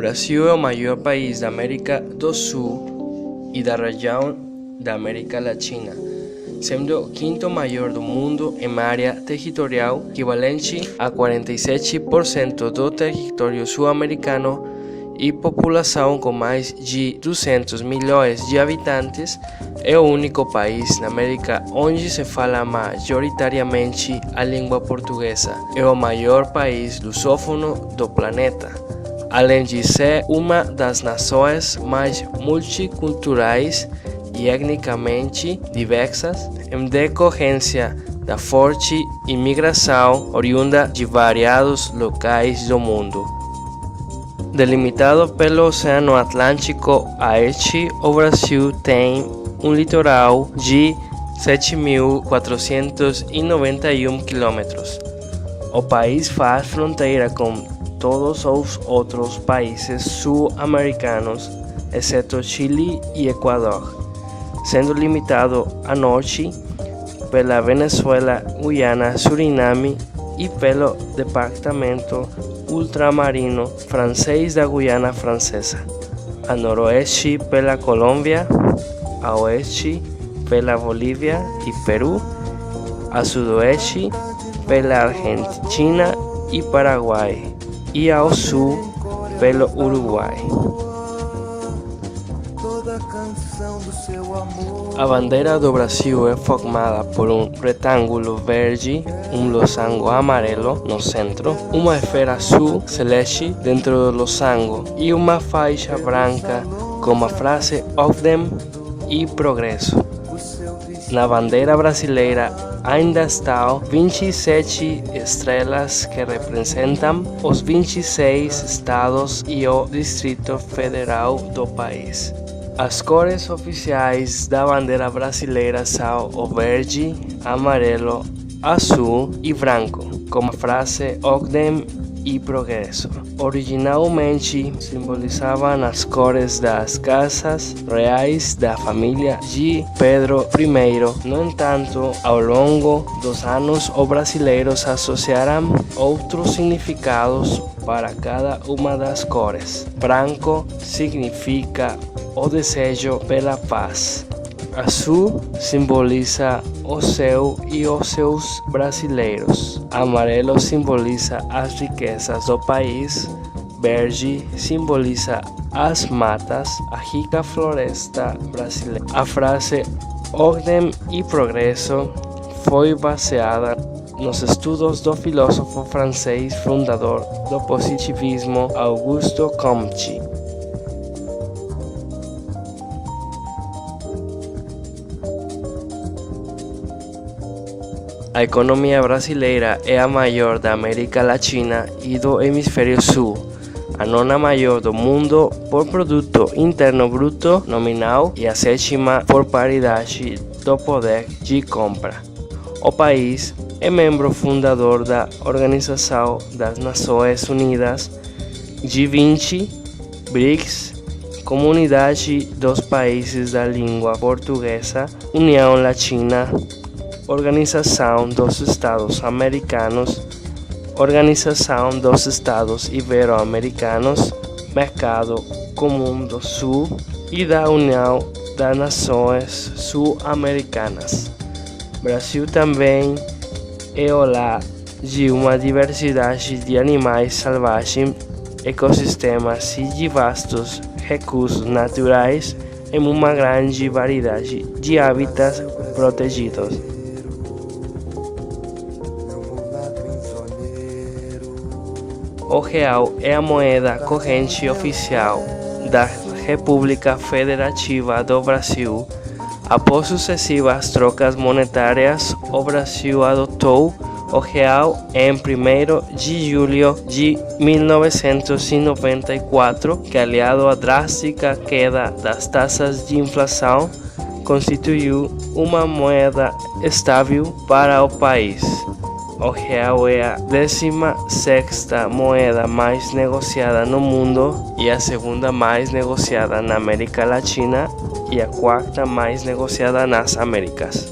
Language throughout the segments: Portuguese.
Brasil é o maior país da América do Sul e da região da América Latina, sendo o quinto maior do mundo em área territorial, equivalente a 47% do território sul-americano, e população com mais de 200 milhões de habitantes. É o único país na América onde se fala majoritariamente a língua portuguesa. É o maior país lusófono do planeta, além de ser uma das nações mais multiculturais e etnicamente diversas, em decorrência da forte imigração oriunda de variados locais do mundo. Delimitado pelo Oceano Atlântico a este, o Brasil tem um litoral de 7.491 quilômetros. O país faz fronteira com todos os outros países sul-americanos, exceto Chile e Equador, sendo limitado a norte pela Venezuela, Guiana, Suriname e pelo departamento ultramarino francês da Guiana Francesa, a noroeste pela Colômbia, a oeste pela Bolívia e Peru, a sudoeste pela Argentina e Paraguai, e ao sul pelo Uruguai. A bandeira do Brasil é formada por um retângulo verde, um losango amarelo no centro, uma esfera azul celeste dentro do losango e uma faixa branca com a frase Ordem e Progresso. Na bandeira brasileira ainda estão 27 estrelas que representam os 26 estados e o Distrito Federal do país. As cores oficiais da bandeira brasileira são o verde, amarelo, azul e branco, com a frase Ordem e Progresso. Originalmente simbolizavam as cores das casas reais da família de Pedro I. No entanto, ao longo dos anos, os brasileiros associaram outros significados para cada uma das cores. Branco significa o desejo pela paz. Azul simboliza o céu e os seus brasileiros. Amarelo simboliza as riquezas do país. Verde simboliza as matas, a rica floresta brasileira. A frase Ordem e Progresso foi baseada nos estudos do filósofo francês fundador do positivismo Auguste Comte. A economia brasileira é a maior da América Latina e do Hemisfério Sul, a nona maior do mundo por produto interno bruto nominal e a sétima por paridade do poder de compra. O país é membro fundador da Organização das Nações Unidas, G20, BRICS, Comunidade dos Países da Língua Portuguesa, União Latina, Organização dos Estados Americanos, Organização dos Estados Ibero-Americanos, Mercado Comum do Sul e da União das Nações Sul-Americanas. Brasil também é o lar de uma diversidade de animais selvagens, ecossistemas e de vastos recursos naturais em uma grande variedade de hábitats protegidos. O real é a moeda corrente oficial da República Federativa do Brasil. Após sucessivas trocas monetárias, o Brasil adotou o real em 1º de julho de 1994, que, aliado à drástica queda das taxas de inflação, constituiu uma moeda estável para o país. O real é a 16ª moeda mais negociada no mundo e a segunda mais negociada na América Latina e a quarta mais negociada nas Américas.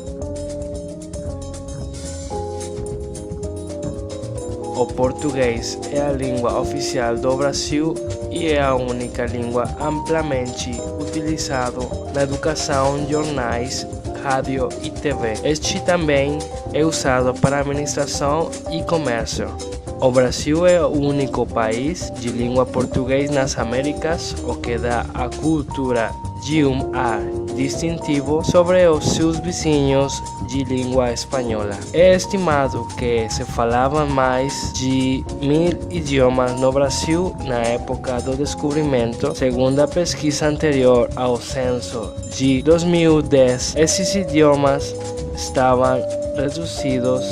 o português é a língua oficial do Brasil e é a única língua amplamente utilizada na educação, jornais, rádio e TV. Este também é usado para administração e comércio. O Brasil é o único país de língua portuguesa nas Américas, o que dá à cultura de um ar distintivo sobre os seus vizinhos de língua espanhola. É estimado que se falavam mais de 1000 idiomas no Brasil na época do descobrimento, segundo a pesquisa anterior ao censo de 2010. Esses idiomas estavam reduzidos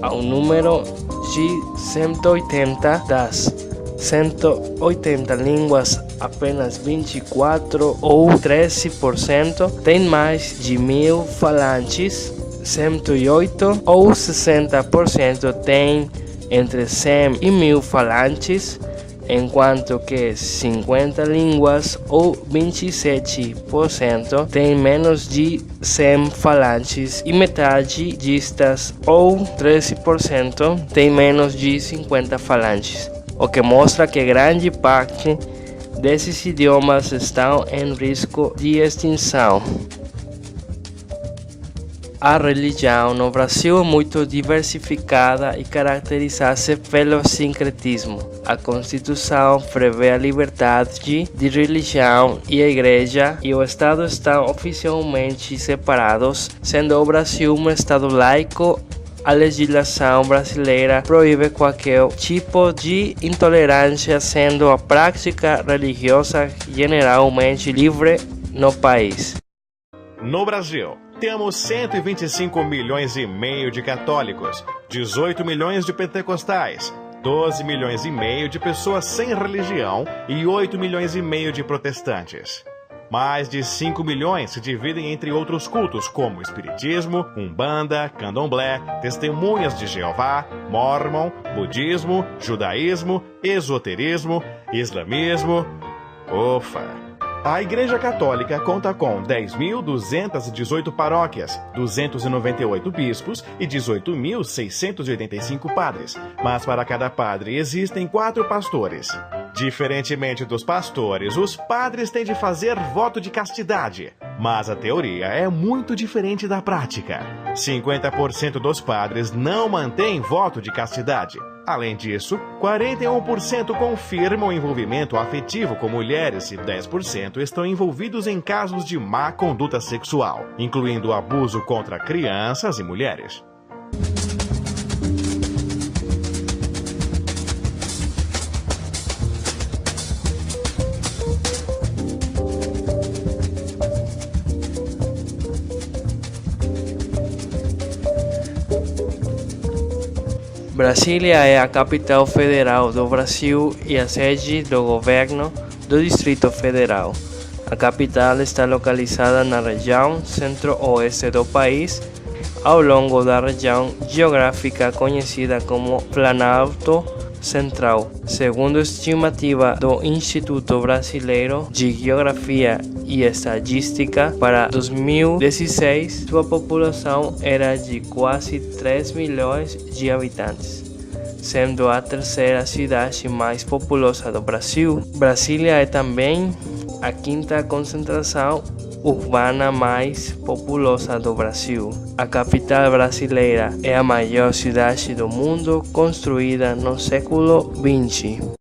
ao número de 180 das 180 línguas, apenas 24 ou 13% têm mais de 1000 falantes, 108 ou 60% têm entre 100 e 1000 falantes, enquanto que 50 línguas ou 27% têm menos de 100 falantes e metade destas ou 13% têm menos de 50 falantes, o que mostra que grande parte desses idiomas estão em risco de extinção. A religião no Brasil é muito diversificada e caracteriza-se pelo sincretismo. A Constituição prevê a liberdade de religião e a Igreja e o Estado estão oficialmente separados, sendo o Brasil um Estado laico. A legislação brasileira proíbe qualquer tipo de intolerância, sendo a prática religiosa generalmente livre no país. No Brasil, temos 125 milhões e meio de católicos, 18 milhões de pentecostais, 12 milhões e meio de pessoas sem religião e 8 milhões e meio de protestantes. Mais de 5 milhões se dividem entre outros cultos como espiritismo, umbanda, candomblé, testemunhas de Jeová, mórmon, budismo, judaísmo, esoterismo, islamismo. A Igreja Católica conta com 10.218 paróquias, 298 bispos e 18.685 padres, mas para cada padre existem 4 pastores. Diferentemente dos pastores, os padres têm de fazer voto de castidade, mas a teoria é muito diferente da prática. 50% dos padres não mantêm voto de castidade. Além disso, 41% confirmam envolvimento afetivo com mulheres e 10% estão envolvidos em casos de má conduta sexual, incluindo abuso contra crianças e mulheres. Brasília é a capital federal do Brasil e a sede do governo do Distrito Federal. A capital está localizada na região centro-oeste do país, ao longo da região geográfica conhecida como Planalto Central. Segundo a estimativa do Instituto Brasileiro de Geografia e Estatística, para 2016, sua população era de quase 3 milhões de habitantes, sendo a terceira cidade mais populosa do Brasil. Brasília é também a quinta concentração urbana mais populosa do Brasil. A capital brasileira é a maior cidade do mundo, construída no século XX.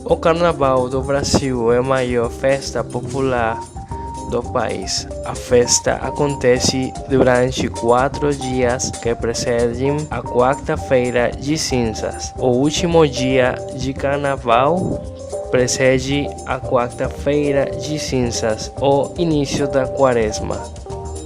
O Carnaval do Brasil é a maior festa popular do país. A festa acontece durante 4 dias que precedem a quarta-feira de cinzas. O último dia de Carnaval precede a quarta-feira de cinzas, o início da quaresma.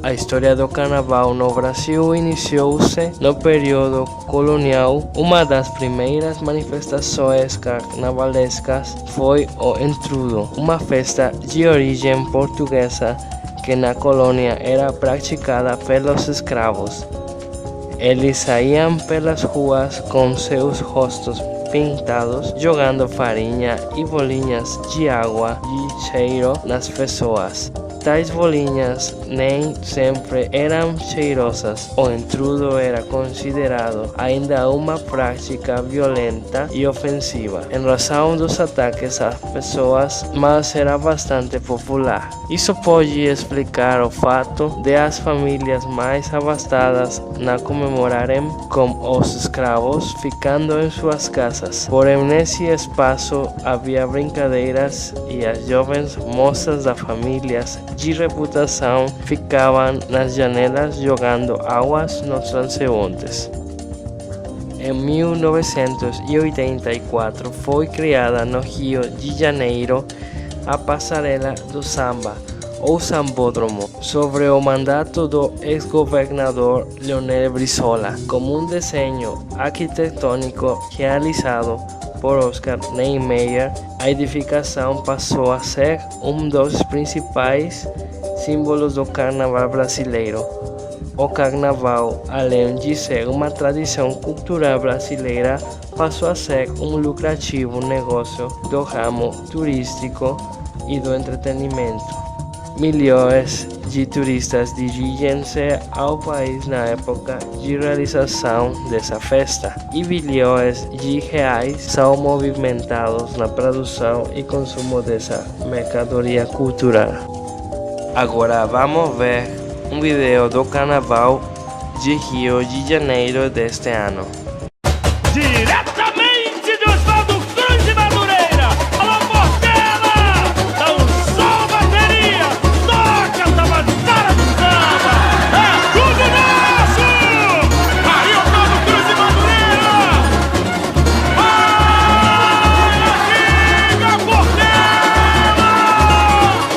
A história do carnaval no Brasil iniciou-se no período colonial. Uma das primeiras manifestações carnavalescas foi o Entrudo, uma festa de origem portuguesa que na colônia era praticada pelos escravos. Eles saíam pelas ruas com seus rostos pintados, jogando farinha e bolinhas de água de cheiro nas pessoas. Tais bolinhas nem sempre eram cheirosas. O entrudo era considerado ainda uma prática violenta e ofensiva, em razão dos ataques às pessoas, mas era bastante popular. Isso pode explicar o fato de as famílias mais abastadas não comemorarem com os escravos ficando em suas casas. Porém, nesse espaço havia brincadeiras e as jovens moças das famílias de reputação ficavam nas janelas jogando águas nos transeuntes. Em 1984 foi criada no Rio de Janeiro a Passarela do Samba, ou Sambódromo, sobre o mandato do ex-governador Leonel Brizola, como um desenho arquitetônico realizado por Oscar Niemeyer. A edificação passou a ser um dos principais símbolos do carnaval brasileiro. O carnaval, além de ser uma tradição cultural brasileira, passou a ser um lucrativo negócio do ramo turístico e do entretenimento. Milhões de turistas dirigem-se ao país na época de realização dessa festa, e bilhões de reais são movimentados na produção e consumo dessa mercadoria cultural. Agora vamos ver um vídeo do Carnaval de Rio de Janeiro deste ano. Diretamente de Oswaldo Cruz de Madureira, alô Portela, dá um som, bateria, toca essa batalha do samba, é tudo nosso! Aí Oswaldo Cruz de Madureira, vai, amiga Portela!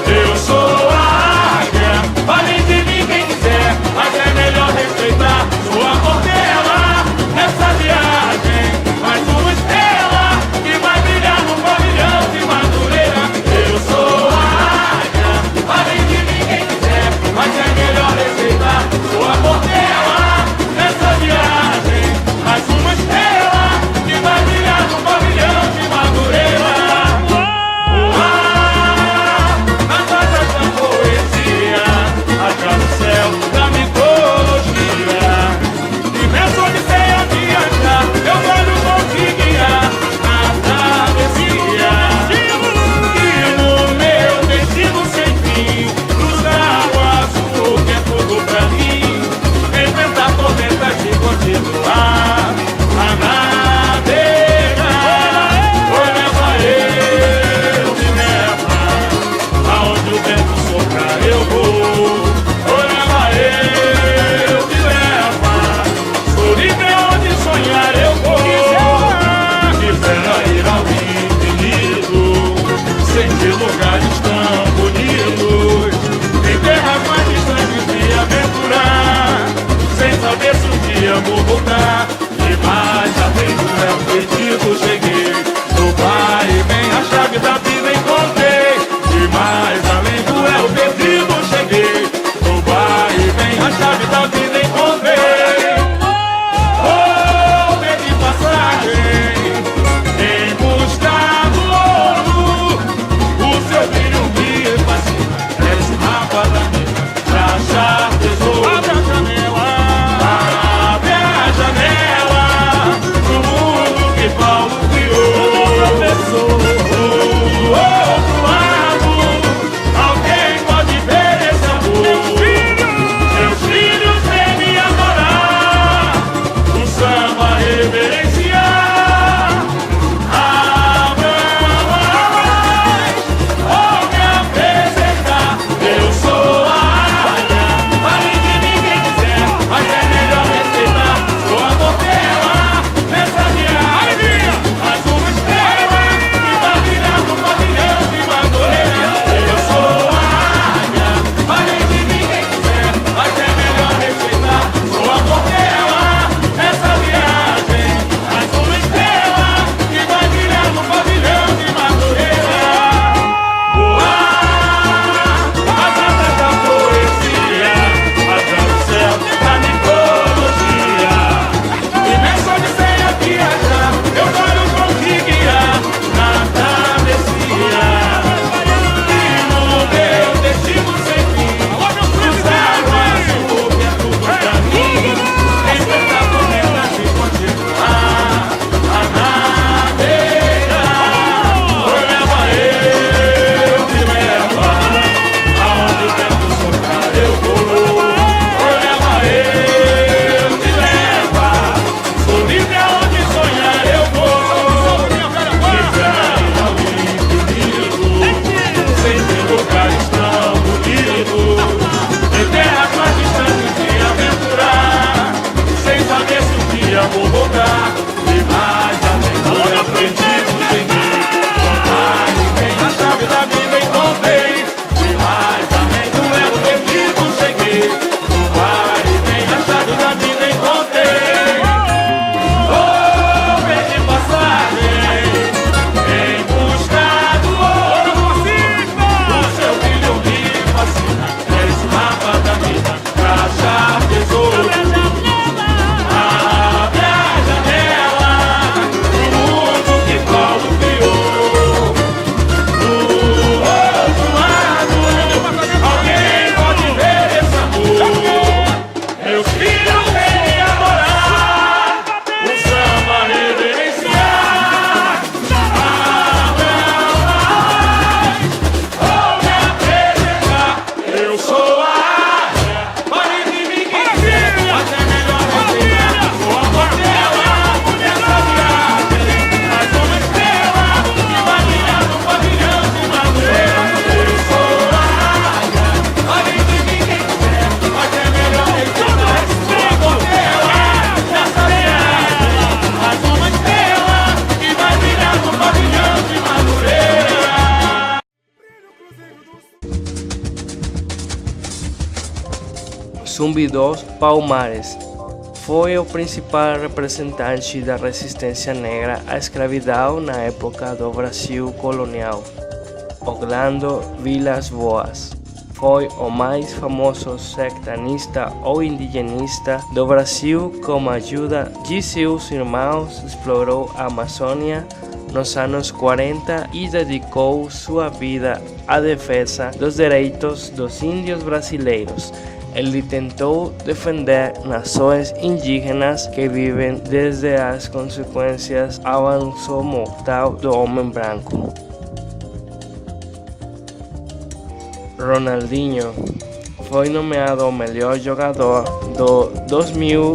Eu sou a águia, falem de mim quem quiser, mas é melhor respeitar sua Portela nessa viagem. Mais uma estrela que vai brilhar no pavilhão de Madureira. Eu sou a águia, falem de mim quem quiser, mas é melhor respeitar sua Portela nessa viagem. Mais uma estrela que vai brilhar no pavilhão de Madureira. Nas asas da poesia, atrás do céu da mitologia. Imenso odisseia viajar, eu quero conseguir a travessia. E no meu destino sem fim, cruzar o azul que é tudo pra mim. Enfrentar tormentas e continuar a navegar. Oi, leva eu, me leva, aonde o vento soprar eu vou. Oi, leva eu, me leva, sou livre onde sonhar eu vou. Quisera ir ao infinito, sentir lugares tão bonitos, em terras mais distantes me aventurar, sem saber se um dia vou voltar. E mais além do meu pedido cheguei, no pai vem a chave da vida encontrei. E mais além do meu pedido cheguei, no pai vem a chave da vida encontrei. Oh, de passagem, em busca do ouro, o seu brilho me fascina, esse mapa da minha, pra achar tesouro. Abre a janela, abre a vou voltar. E mais além do aprendido cheguei. Mais ninguém, a chave da vida encontrei. E mais além do elo perdido cheguei. Vai e vem, a chave da vida encontrei. Oh, perdi passagem em busca do ouro. O seu brilho me fascina. Esse mapa da vida pra achar tesouro. Abre a janela pro mundo que Paulo criou. Do outro lado, alguém pode ver esse amor. Meus filhos vêm adorar o samba reverenciar. Vou me apresentar. Eu sou a águia, pode vir me querer. Até melhor resenhar. Sou a portela dessa viagem. Mais uma estrela que vai brilhar no pavilhão de Madureira. Eu sou a águia, pode vir me querer. Até melhor resenhar. Sou a portela dessa viagem. Mais uma estrela que vai brilhar no pavilhão de Madureira. Zumbi dos Palmares foi o principal representante da resistência negra à escravidão na época do Brasil colonial. Orlando Vilas Boas foi o mais famoso sertanista ou indigenista do Brasil. Com a ajuda de seus irmãos, explorou a Amazônia nos anos 40 e dedicou sua vida à defesa dos direitos dos índios brasileiros. Ele tentou defender nações indígenas que vivem desde as consequências do avanço mortal do homem branco. Ronaldinho foi nomeado o melhor jogador do 2000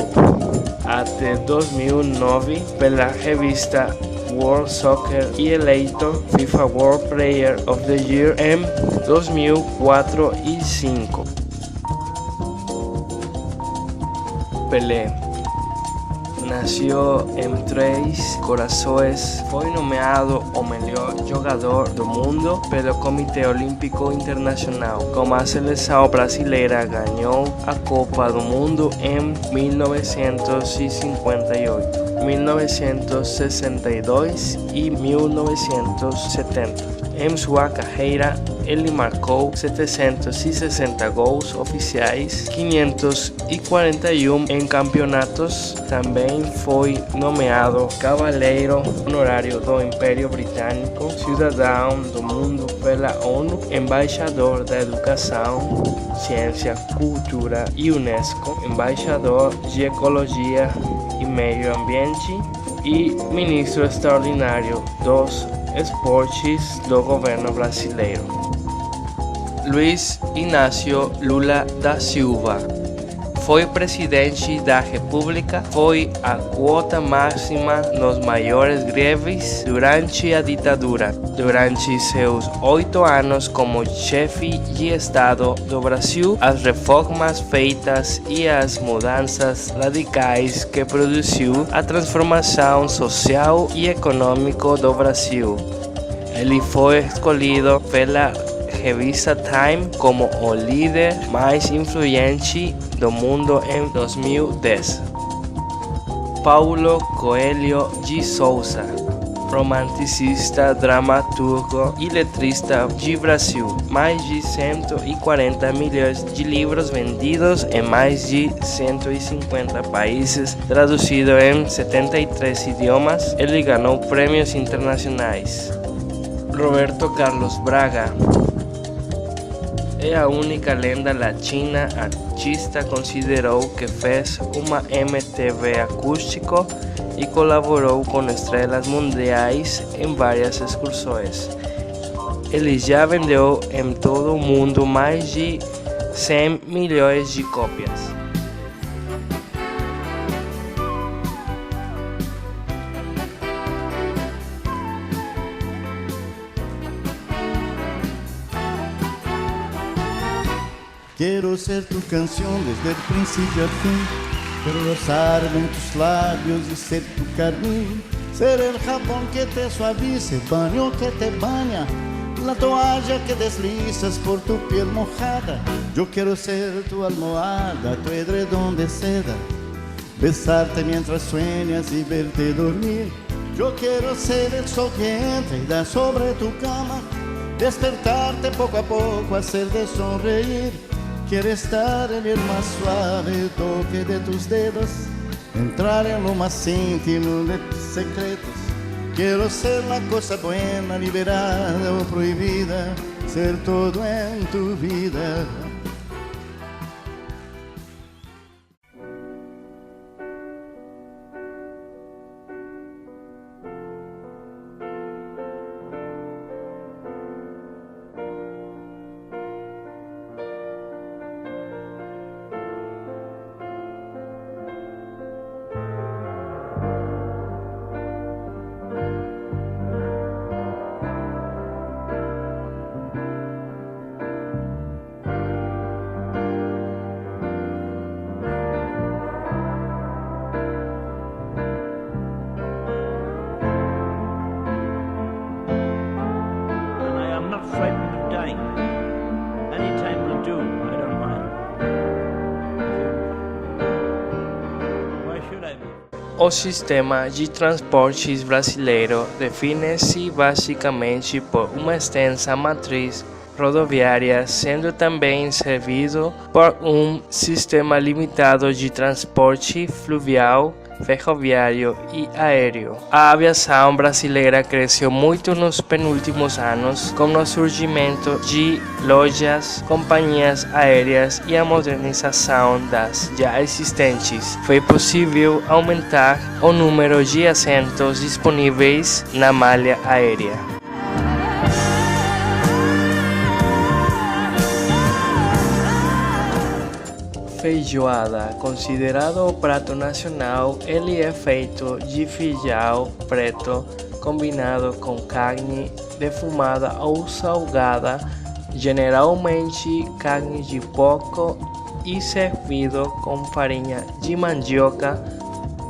até 2009 pela revista World Soccer e eleito FIFA World Player of the Year em 2004 e 2005. Pelé nasceu em Três Corações, foi nomeado o melhor jogador do mundo pelo Comitê Olímpico Internacional. Com a seleção brasileira ganhou a Copa do Mundo em 1958, 1962 e 1970. Em sua carreira, ele marcou 760 gols oficiais, 541 em campeonatos. Também foi nomeado Cavaleiro Honorário do Império Britânico, Cidadão do Mundo pela ONU, Embaixador da Educação, Ciência, Cultura e Unesco, Embaixador de Ecologia e Meio Ambiente e Ministro Extraordinário dos Esportes do governo brasileiro. Luiz Inácio Lula da Silva foi presidente da República, foi a quota máxima nos maiores greves durante a ditadura. Durante seus 8 anos como chefe de Estado do Brasil, as reformas feitas e as mudanças radicais que produziu a transformação social e econômica do Brasil. Ele foi escolhido pela revista Time como o líder mais influente do mundo em 2010. Paulo Coelho de Souza, romancista, dramaturgo e letrista de Brasil. Mais de 140 milhões de livros vendidos em mais de 150 países, traduzido em 73 idiomas. Ele ganhou prêmios internacionais. Roberto Carlos Braga é a única lenda latina artista considerou que fez uma MTV acústico e colaborou com estrelas mundiais em várias excursões. Ele já vendeu em todo o mundo mais de 100 milhões de cópias. Quiero ser tu canción desde el principio al fin, Quiero rozarme en tus labios y ser tu carmín, ser el jabón que te suaviza, el baño que te baña, la toalla que deslizas por tu piel mojada. Yo quiero ser tu almohada, tu edredón de seda, besarte mientras sueñas y verte dormir. Yo quiero ser el sol que entra y da sobre tu cama, despertarte poco a poco, hacerte sonreír. Quiero estar en el más suave toque de tus dedos, entrar en lo más íntimo de tus secretos. Quiero ser la cosa buena, liberada o prohibida, ser todo en tu vida. O sistema de transportes brasileiro define-se basicamente por uma extensa matriz rodoviária, sendo também servido por um sistema limitado de transporte fluvial, ferroviário e aéreo. A aviação brasileira cresceu muito nos penúltimos anos, com o surgimento de lojas, companhias aéreas e a modernização das já existentes. Foi possível aumentar o número de assentos disponíveis na malha aérea. Feijoada, considerado o prato nacional, ele é feito de feijão preto combinado com carne defumada ou salgada, geralmente carne de porco, e servido com farinha de mandioca,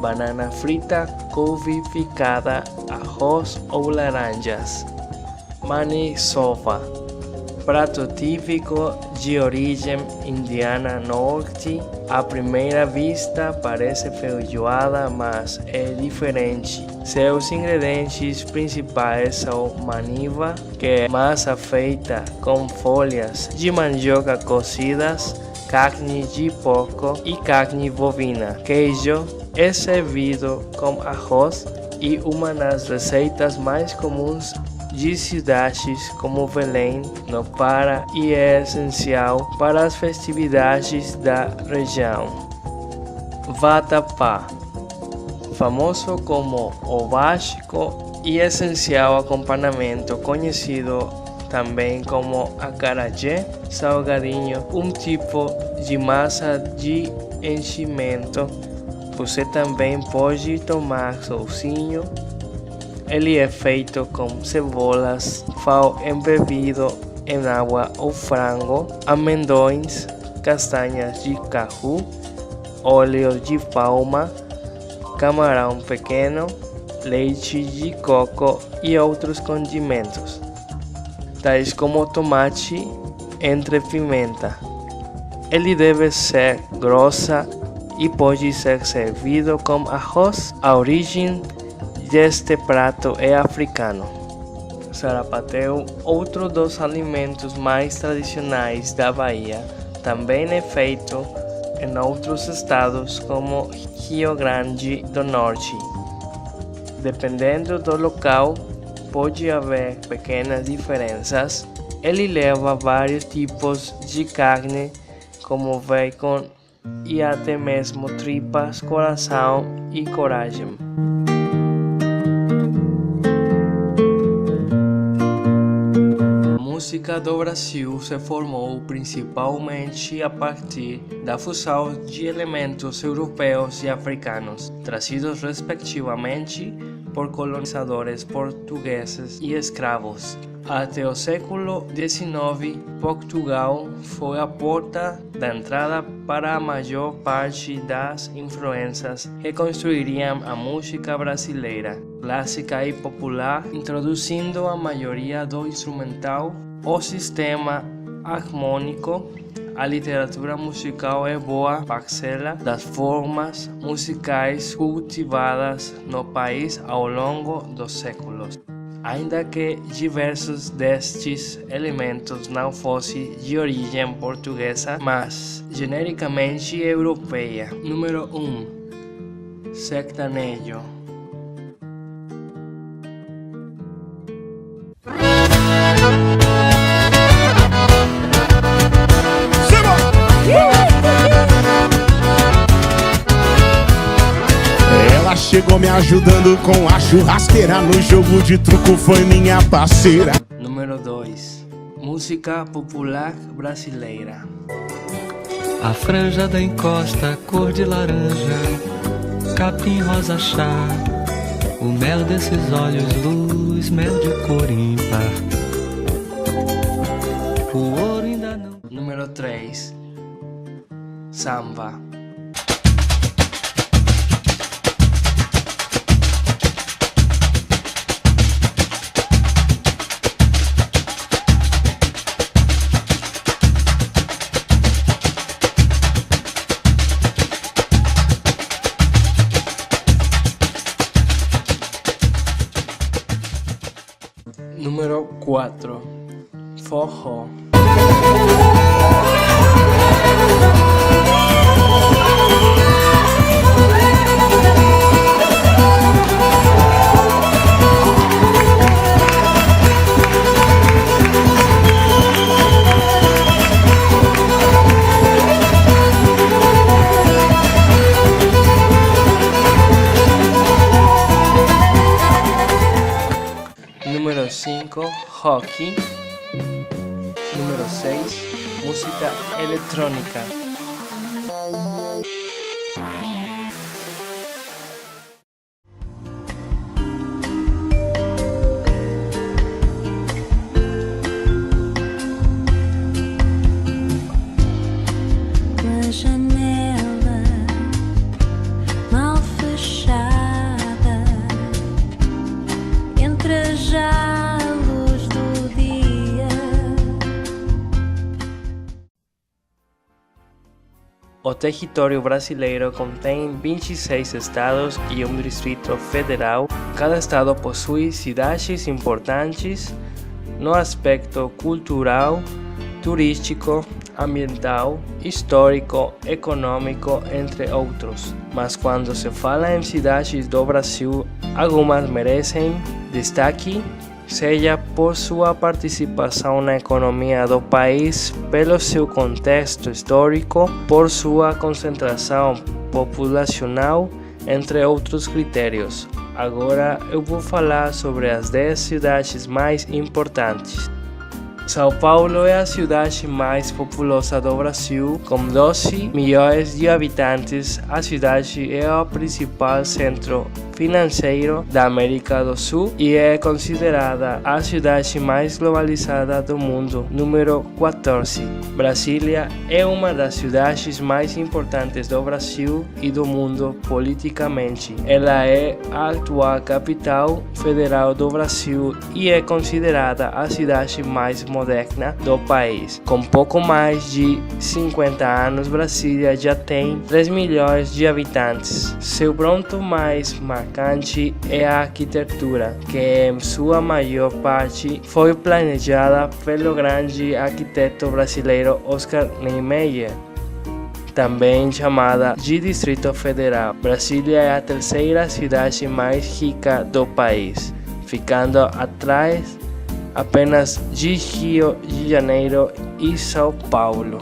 banana frita, couve picada, arroz ou laranjas. Maniçoba, prato típico de origem indiana norte. À primeira vista parece feijoada, mas é diferente. Seus ingredientes principais são maniva, que é massa feita com folhas de mandioca cozidas, carne de porco e carne bovina. Queijo é servido com arroz e uma das receitas mais comuns de cidades como Belém, no Pará, e é essencial para as festividades da região. Vatapá, famoso como o básico e essencial acompanhamento, conhecido também como acarajé, salgadinho, um tipo de massa de enchimento. Você também pode tomar sozinho. Ele é feito com cebolas, sal embebido em água ou frango, amendoins, castanhas de caju, óleo de palma, camarão pequeno, leite de coco e outros condimentos, tais como tomate entre pimenta. Ele deve ser grossa e pode ser servido com arroz. A origem deste prato é africano. Sarapatel, outro dos alimentos mais tradicionais da Bahia, também é feito em outros estados como Rio Grande do Norte. Dependendo do local, pode haver pequenas diferenças. Ele leva vários tipos de carne, como bacon e até mesmo tripas, coração e coragem. A música do Brasil se formou principalmente a partir da fusão de elementos europeus e africanos, trazidos respectivamente por colonizadores portugueses e escravos. Até o século XIX, Portugal foi a porta da entrada para a maior parte das influências que construiriam a música brasileira, clássica e popular, introduzindo a maioria do instrumental, o sistema harmônico. A literatura musical é boa parcela das formas musicais cultivadas no país ao longo dos séculos, ainda que diversos destes elementos não fossem de origem portuguesa, mas genericamente europeia. Número 1. Sertanejo. Ela chegou me ajudando com a churrasqueira, no jogo de truco foi minha parceira. Número 2. Música popular brasileira. A franja da encosta, cor de laranja, capim rosa chá, o mel desses olhos, luz, mel de cor ímpar. O ouro ainda não. Número 3. Samba. Número 4. Forró. Número 5. Rock. Número 6. Música eletrônica. A janela mal fechada, entra já a luz do dia. O território brasileiro contém 26 estados e um distrito federal. Cada estado possui cidades importantes no aspecto cultural, turístico, ambiental, histórico, econômico, entre outros. Mas quando se fala em cidades do Brasil, algumas merecem destaque, seja por sua participação na economia do país, pelo seu contexto histórico, por sua concentração populacional, entre outros critérios. Agora eu vou falar sobre as 10 cidades mais importantes. São Paulo é a cidade mais populosa do Brasil, com 12 milhões de habitantes. A cidade é o principal centro financeiro da América do Sul e é considerada a cidade mais globalizada do mundo. Número 14. Brasília é uma das cidades mais importantes do Brasil e do mundo politicamente. Ela é a atual capital federal do Brasil e é considerada a cidade mais moderna do país. Com pouco mais de 50 anos, Brasília já tem 3 milhões de habitantes. Seu ponto mais marcante é a arquitetura, que em sua maior parte foi planejada pelo grande arquiteto brasileiro Oscar Niemeyer, também chamada de Distrito Federal. Brasília é a terceira cidade mais rica do país, ficando atrás apenas de Rio de Janeiro e São Paulo.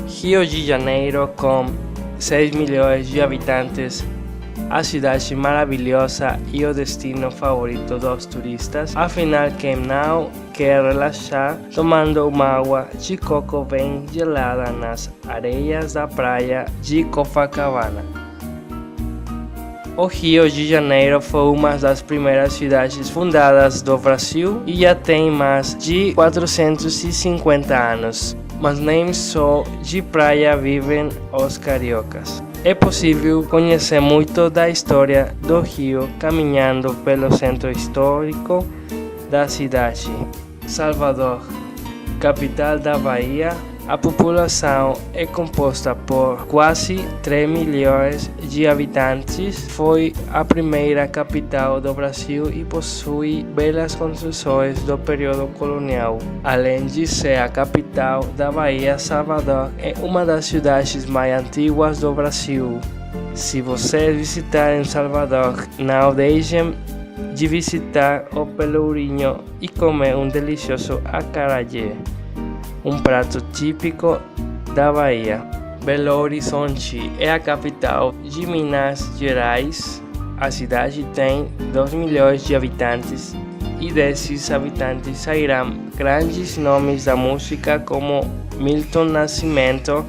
Rio de Janeiro, com 6 milhões de habitantes, a cidade maravilhosa e o destino favorito dos turistas. Afinal, quem não quer relaxar tomando uma água de coco bem gelada nas areias da praia de Copacabana? O Rio de Janeiro foi uma das primeiras cidades fundadas do Brasil e já tem mais de 450 anos. Mas nem só de praia vivem os cariocas. É possível conhecer muito da história do Rio caminhando pelo centro histórico da cidade. Salvador, capital da Bahia. A população é composta por quase 3 milhões de habitantes. Foi a primeira capital do Brasil e possui belas construções do período colonial. Além de ser a capital da Bahia, Salvador é uma das cidades mais antigas do Brasil. Se vocês visitarem Salvador, não deixem de visitar o Pelourinho e comer um delicioso acarajé, um prato típico da Bahia. Belo Horizonte é a capital de Minas Gerais. A cidade tem 2 milhões de habitantes e desses habitantes sairão grandes nomes da música como Milton Nascimento.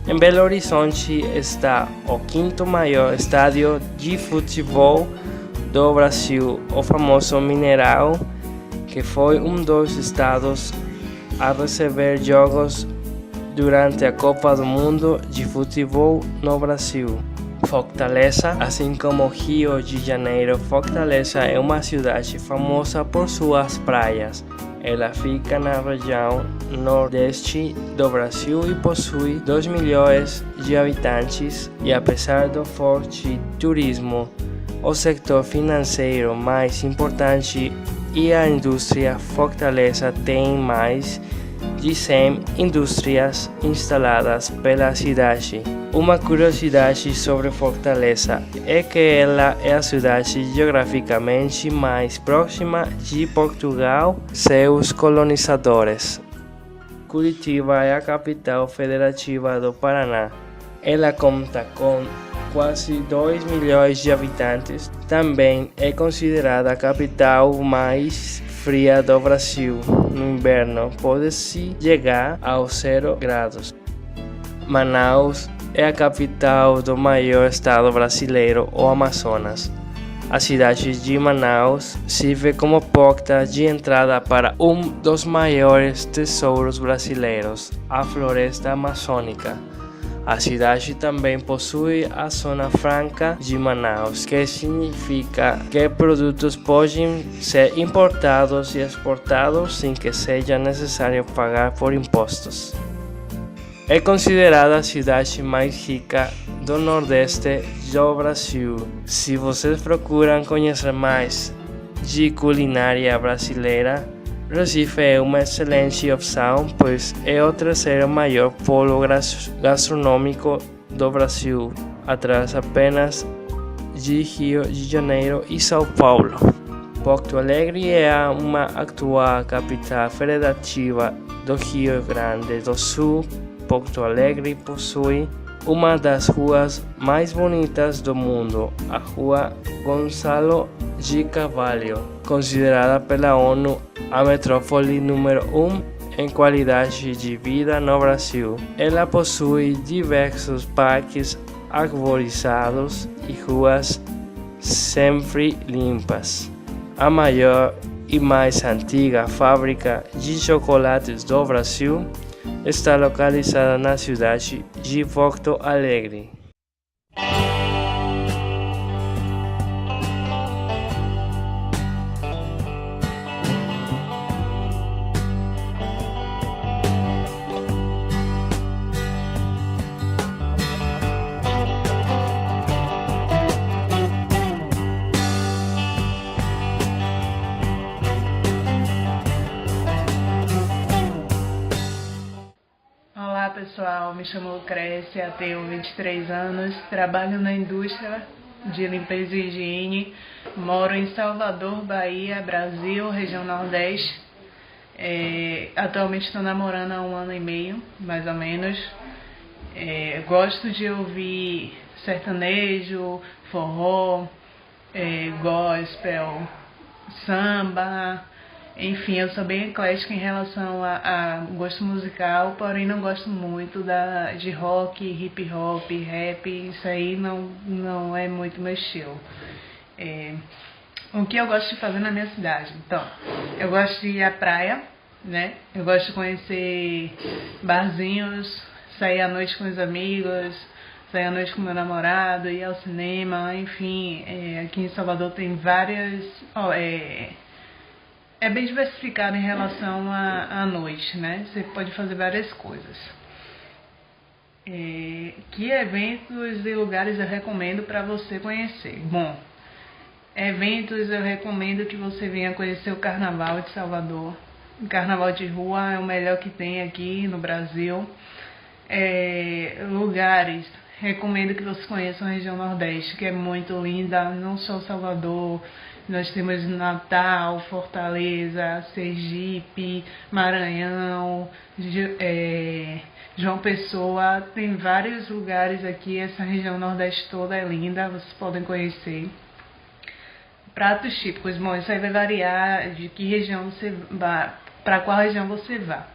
Em Belo Horizonte está o 5º maior estádio de futebol do Brasil, o famoso Mineirão, que foi um dos estados a receber jogos durante a Copa do Mundo de Futebol no Brasil. Fortaleza, assim como Rio de Janeiro, Fortaleza é uma cidade famosa por suas praias. Ela fica na região nordeste do Brasil e possui 2 milhões de habitantes e apesar do forte turismo, o setor financeiro mais importante e a indústria, Fortaleza tem mais de 100 indústrias instaladas pela cidade. Uma curiosidade sobre Fortaleza é que ela é a cidade geograficamente mais próxima de Portugal, seus colonizadores. Curitiba é a capital federativa do Paraná. Ela conta com quase 2 milhões de habitantes. Também é considerada a capital mais fria do Brasil. No inverno pode-se chegar aos 0 graus. Manaus é a capital do maior estado brasileiro, o Amazonas. A cidade de Manaus serve como porta de entrada para um dos maiores tesouros brasileiros, a floresta amazônica. A cidade também possui a Zona Franca de Manaus, que significa que produtos podem ser importados e exportados sem que seja necessário pagar por impostos. É considerada a cidade mais rica do Nordeste do Brasil. Se vocês procuram conhecer mais de culinária brasileira, Recife é uma excelente opção, pois é o terceiro maior polo gastronômico do Brasil, atrás apenas de Rio de Janeiro e São Paulo. Porto Alegre é uma atual capital federativa do Rio Grande do Sul. Porto Alegre possui uma das ruas mais bonitas do mundo, a Rua Gonçalo de Carvalho, considerada pela ONU a metrópole número 1 em qualidade de vida no Brasil. Ela possui diversos parques arborizados e ruas sempre limpas. A maior e mais antiga fábrica de chocolates do Brasil está localizada na cidade de Porto Alegre. Olá pessoal, me chamo Lucrécia, tenho 23 anos, trabalho na indústria de limpeza e higiene, moro em Salvador, Bahia, Brasil, região Nordeste. Atualmente estou namorando há 1 ano e meio, mais ou menos. Gosto de ouvir sertanejo, forró, gospel, samba Enfim, eu sou bem eclética em relação a gosto musical, porém não gosto muito de rock, hip hop, rap, isso aí não é muito meu estilo. O que eu gosto de fazer na minha cidade? Então, eu gosto de ir à praia, né? Eu gosto de conhecer barzinhos, sair à noite com os amigos, sair à noite com meu namorado, ir ao cinema, enfim. Aqui em Salvador tem várias... É bem diversificado em relação à noite, né? Você pode fazer várias coisas. Que eventos e lugares eu recomendo para você conhecer? Bom, eventos eu recomendo que você venha conhecer o Carnaval de Salvador. O Carnaval de rua é o melhor que tem aqui no Brasil. Lugares, recomendo que você conheça a região Nordeste, que é muito linda, não só Salvador. Nós temos Natal, Fortaleza, Sergipe, Maranhão, João Pessoa. Tem vários lugares aqui, essa região Nordeste toda é linda, vocês podem conhecer. Pratos típicos, bom, isso aí vai variar de que região você vá, para qual região você vá.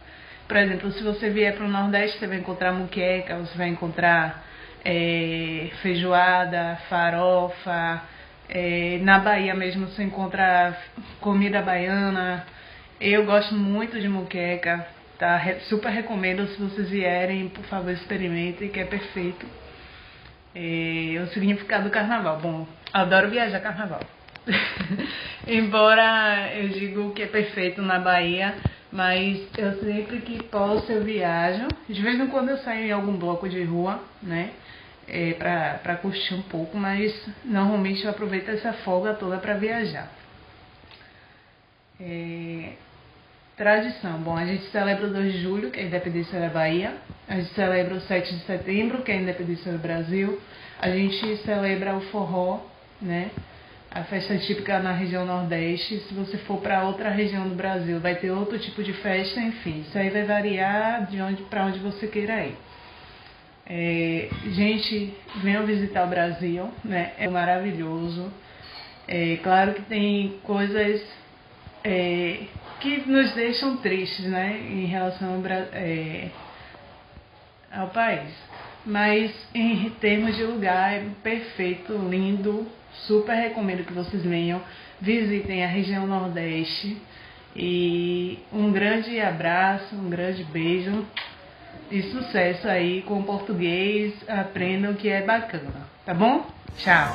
Por exemplo, se você vier para o Nordeste, você vai encontrar muqueca, você vai encontrar feijoada, farofa. Na Bahia mesmo você encontra comida baiana. Eu gosto muito de muqueca, tá? Super recomendo, se vocês vierem, por favor, experimentem, que é perfeito. O significado do carnaval, bom, adoro viajar carnaval. Embora eu digo que é perfeito na Bahia, mas eu sempre que posso eu viajo. De vez em quando eu saio em algum bloco de rua, né? Para curtir um pouco, mas normalmente eu aproveito essa folga toda para viajar. Tradição, bom, a gente celebra o 2 de julho, que é a independência da Bahia. A gente celebra o 7 de setembro, que é a independência do Brasil. A gente celebra o forró, né? A festa típica na região Nordeste. Se você for para outra região do Brasil, vai ter outro tipo de festa, enfim. Isso aí vai variar para onde você queira ir. Gente, venham visitar o Brasil, né? É maravilhoso. Claro que tem coisas que nos deixam tristes, né? Em relação ao país. Mas em termos de lugar, é perfeito, lindo. Super recomendo que vocês venham, visitem a região Nordeste. E um grande abraço, um grande beijo. E sucesso aí com o português, aprendam que é bacana, tá bom? Tchau!